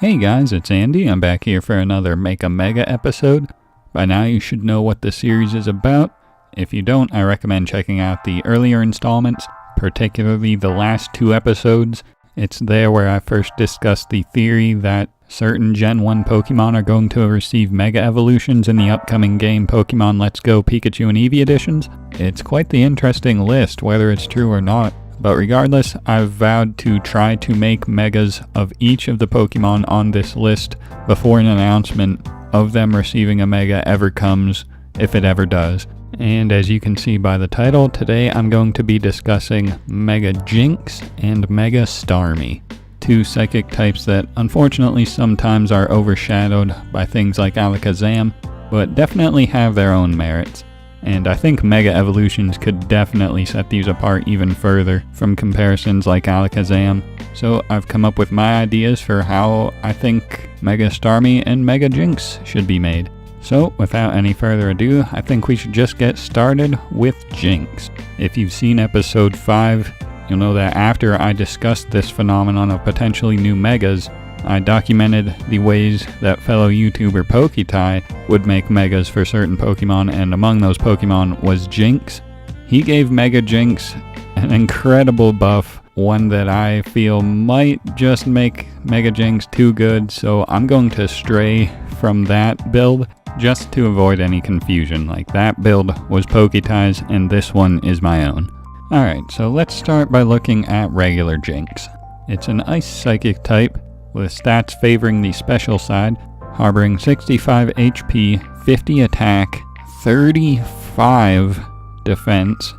Hey guys, it's Andy. I'm back here for another Make a Mega episode. By now you should know what the series is about. If you don't, I recommend checking out the earlier installments, particularly the last 2 episodes. It's there where I first discussed the theory that certain Gen 1 Pokemon are going to receive Mega Evolutions in the upcoming game Pokemon Let's Go Pikachu and Eevee editions. It's quite the interesting list, whether it's true or not. But regardless, I've vowed to try to make Megas of each of the Pokemon on this list before an announcement of them receiving a Mega ever comes, if it ever does. And as you can see by the title, today I'm going to be discussing Mega Jynx and Mega Starmie, 2 psychic types that unfortunately sometimes are overshadowed by things like Alakazam, but definitely have their own merits. And I think Mega Evolutions could definitely set these apart even further from comparisons like Alakazam. So I've come up with my ideas for how I think Mega Starmie and Mega Jynx should be made. So without any further ado, I think we should just get started with Jynx. If you've seen episode 5, you'll know that after I discussed this phenomenon of potentially new Megas, I documented the ways that fellow YouTuber PokeTie would make Megas for certain Pokemon, and among those Pokemon was Jynx. He gave Mega Jynx an incredible buff, one that I feel might just make Mega Jynx too good, so I'm going to stray from that build just to avoid any confusion. Like, that build was PokeTie's and this one is my own. Alright, so let's start by looking at regular Jynx. It's an Ice Psychic type, with stats favoring the special side, harboring 65 HP, 50 attack, 35 defense,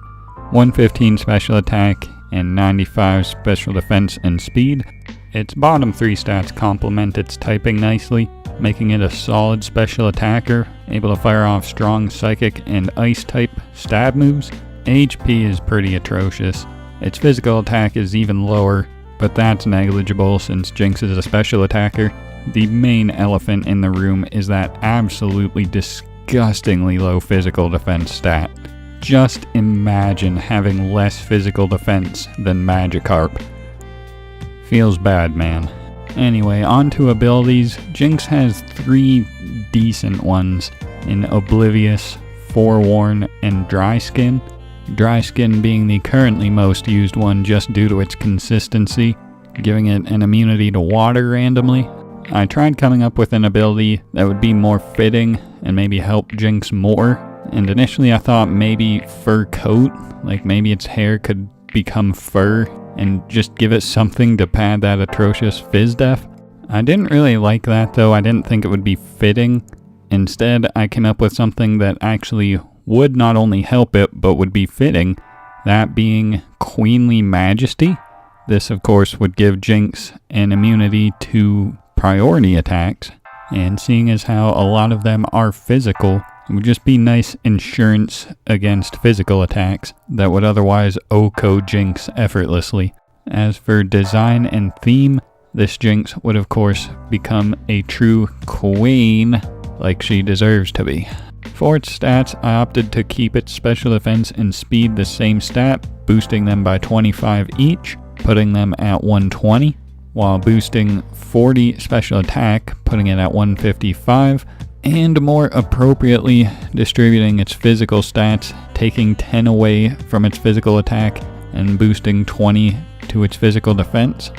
115 special attack, and 95 special defense and speed. Its bottom 3 stats complement its typing nicely, making it a solid special attacker, able to fire off strong psychic and ice type stab moves. HP is pretty atrocious. Its physical attack is even lower, but that's negligible since Jynx is a special attacker. The main elephant in the room is that absolutely disgustingly low physical defense stat. Just imagine having less physical defense than Magikarp. Feels bad, man. Anyway, on to abilities. Jynx has 3 decent ones in Oblivious, Forewarn, and Dry Skin. Dry Skin being the currently most used one just due to its consistency, giving it an immunity to water randomly. I tried coming up with an ability that would be more fitting and maybe help Jynx more, and initially I thought maybe Fur Coat, like maybe its hair could become fur and just give it something to pad that atrocious Fizz Def. I didn't really like that though. I didn't think it would be fitting. Instead, I came up with something that actually would not only help it, but would be fitting, that being Queenly Majesty. This, of course, would give Jynx an immunity to priority attacks, and seeing as how a lot of them are physical, it would just be nice insurance against physical attacks that would otherwise OHKO Jynx effortlessly. As for design and theme, this Jynx would, of course, become a true queen, like she deserves to be. For its stats, I opted to keep its special defense and speed the same stat, boosting them by 25 each, putting them at 120, while boosting 40 special attack, putting it at 155, and more appropriately distributing its physical stats, taking 10 away from its physical attack and boosting 20 to its physical defense.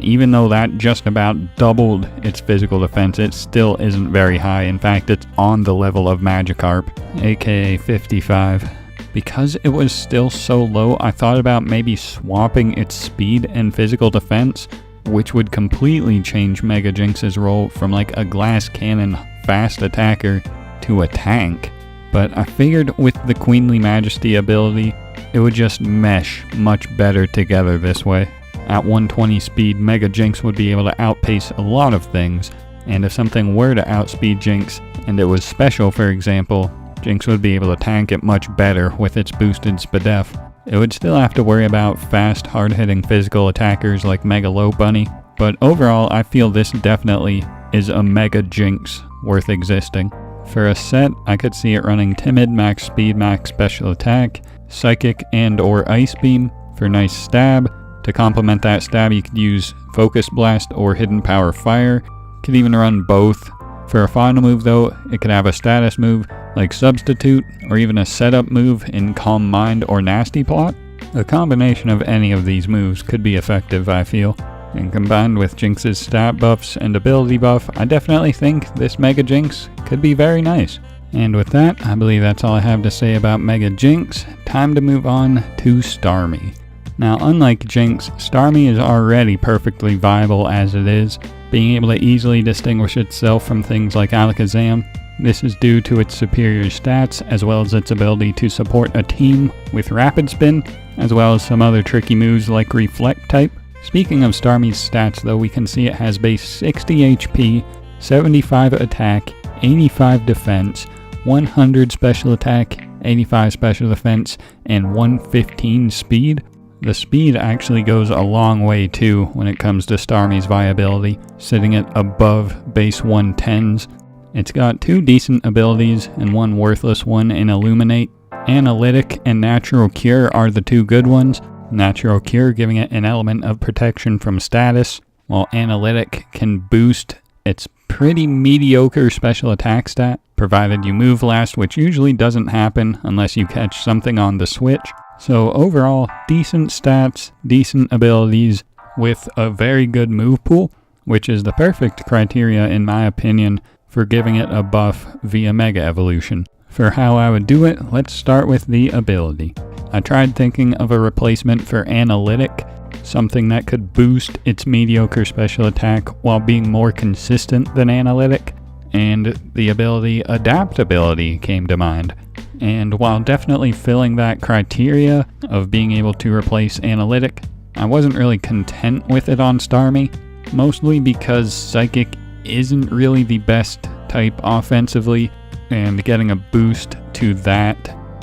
Even though that just about doubled its physical defense, it still isn't very high. In fact, it's on the level of Magikarp, aka 55. Because it was still so low, I thought about maybe swapping its speed and physical defense, which would completely change Mega Jynx's role from like a glass cannon fast attacker to a tank. But I figured with the Queenly Majesty ability, it would just mesh much better together this way. At 120 speed, Mega Jynx would be able to outpace a lot of things, and if something were to outspeed Jynx, and it was special for example, Jynx would be able to tank it much better with its boosted Spadef. It would still have to worry about fast, hard-hitting physical attackers like Mega Bunny, but overall I feel this definitely is a Mega Jynx worth existing. For a set, I could see it running Timid, Max Speed, Max Special Attack, Psychic and or Ice Beam for nice stab. To complement that stab, you could use Focus Blast or Hidden Power Fire. Could even run both. For a final move though, it could have a status move like Substitute, or even a setup move in Calm Mind or Nasty Plot. A combination of any of these moves could be effective, I feel. And combined with Jynx's stat buffs and ability buff, I definitely think this Mega Jynx could be very nice. And with that, I believe that's all I have to say about Mega Jynx. Time to move on to Starmie. Now, unlike Jynx, Starmie is already perfectly viable as it is, being able to easily distinguish itself from things like Alakazam. This is due to its superior stats, as well as its ability to support a team with Rapid Spin, as well as some other tricky moves like Reflect type. Speaking of Starmie's stats though, we can see it has base 60 HP, 75 attack, 85 defense, 100 special attack, 85 special defense, and 115 speed. The speed actually goes a long way too when it comes to Starmie's viability, sitting it above base 110s. It's got 2 decent abilities and 1 worthless one in Illuminate. Analytic and Natural Cure are the 2 good ones. Natural Cure giving it an element of protection from status, while Analytic can boost its pretty mediocre special attack stat, provided you move last, which usually doesn't happen unless you catch something on the switch. So overall, decent stats, decent abilities, with a very good move pool, which is the perfect criteria in my opinion for giving it a buff via Mega Evolution. For how I would do it, let's start with the ability. I tried thinking of a replacement for Analytic, something that could boost its mediocre special attack while being more consistent than Analytic, and the ability Adaptability came to mind. And while definitely filling that criteria of being able to replace Analytic, I wasn't really content with it on Starmie, mostly because Psychic isn't really the best type offensively, and getting a boost to that,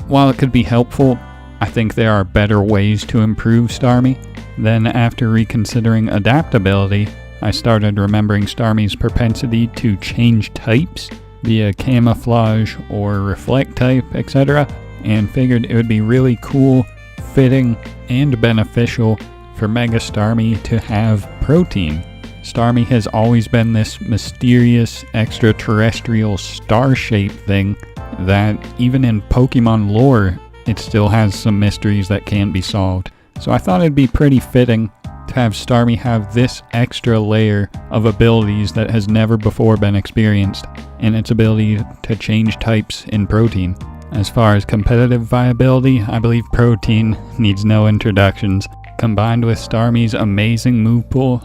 while it could be helpful, I think there are better ways to improve Starmie. Then after reconsidering Adaptability, I started remembering Starmie's propensity to change types via Camouflage or Reflect type, etc., and figured it would be really cool, fitting, and beneficial for Mega Starmie to have Protein. Starmie has always been this mysterious extraterrestrial star-shaped thing that even in Pokemon lore, it still has some mysteries that can't be solved. So I thought it'd be pretty fitting to have Starmie have this extra layer of abilities that has never before been experienced, and its ability to change types in Protein. As far as competitive viability, I believe Protein needs no introductions. Combined with Starmie's amazing move pool,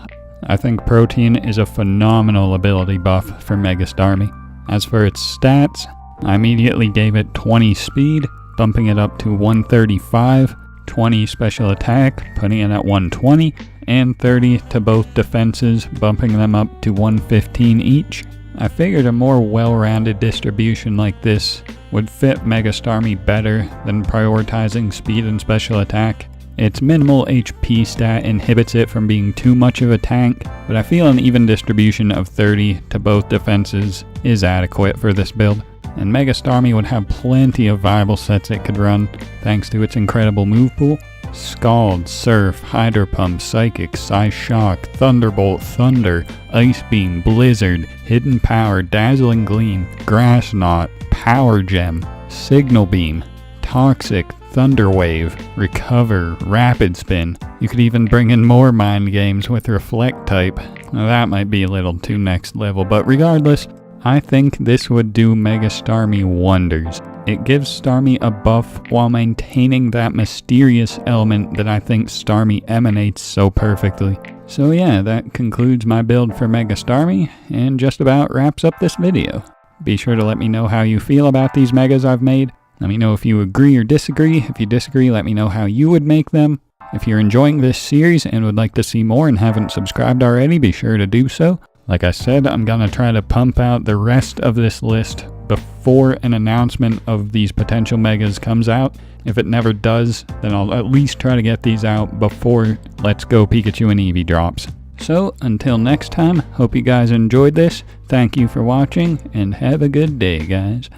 I think Protein is a phenomenal ability buff for Mega Starmie. As for its stats, I immediately gave it 20 speed, bumping it up to 135, 20 special attack, putting it at 120, and 30 to both defenses, bumping them up to 115 each. I figured a more well-rounded distribution like this would fit Mega Starmie better than prioritizing speed and special attack. Its minimal HP stat inhibits it from being too much of a tank, but I feel an even distribution of 30 to both defenses is adequate for this build. And Mega Starmie would have plenty of viable sets it could run, thanks to its incredible move pool. Scald, Surf, Hydro Pump, Psychic, Psyshock, Thunderbolt, Thunder, Ice Beam, Blizzard, Hidden Power, Dazzling Gleam, Grass Knot, Power Gem, Signal Beam, Toxic, Thunder Wave, Recover, Rapid Spin. You could even bring in more mind games with Reflect type. Now that might be a little too next level, but regardless, I think this would do Mega Starmie wonders. It gives Starmie a buff while maintaining that mysterious element that I think Starmie emanates so perfectly. So yeah, that concludes my build for Mega Starmie, and just about wraps up this video. Be sure to let me know how you feel about these Megas I've made. Let me know if you agree or disagree. If you disagree, let me know how you would make them. If you're enjoying this series and would like to see more and haven't subscribed already, be sure to do so. Like I said, I'm gonna try to pump out the rest of this list before an announcement of these potential Megas comes out. If it never does, then I'll at least try to get these out before Let's Go Pikachu and Eevee drops. So, until next time, hope you guys enjoyed this. Thank you for watching, and have a good day, guys.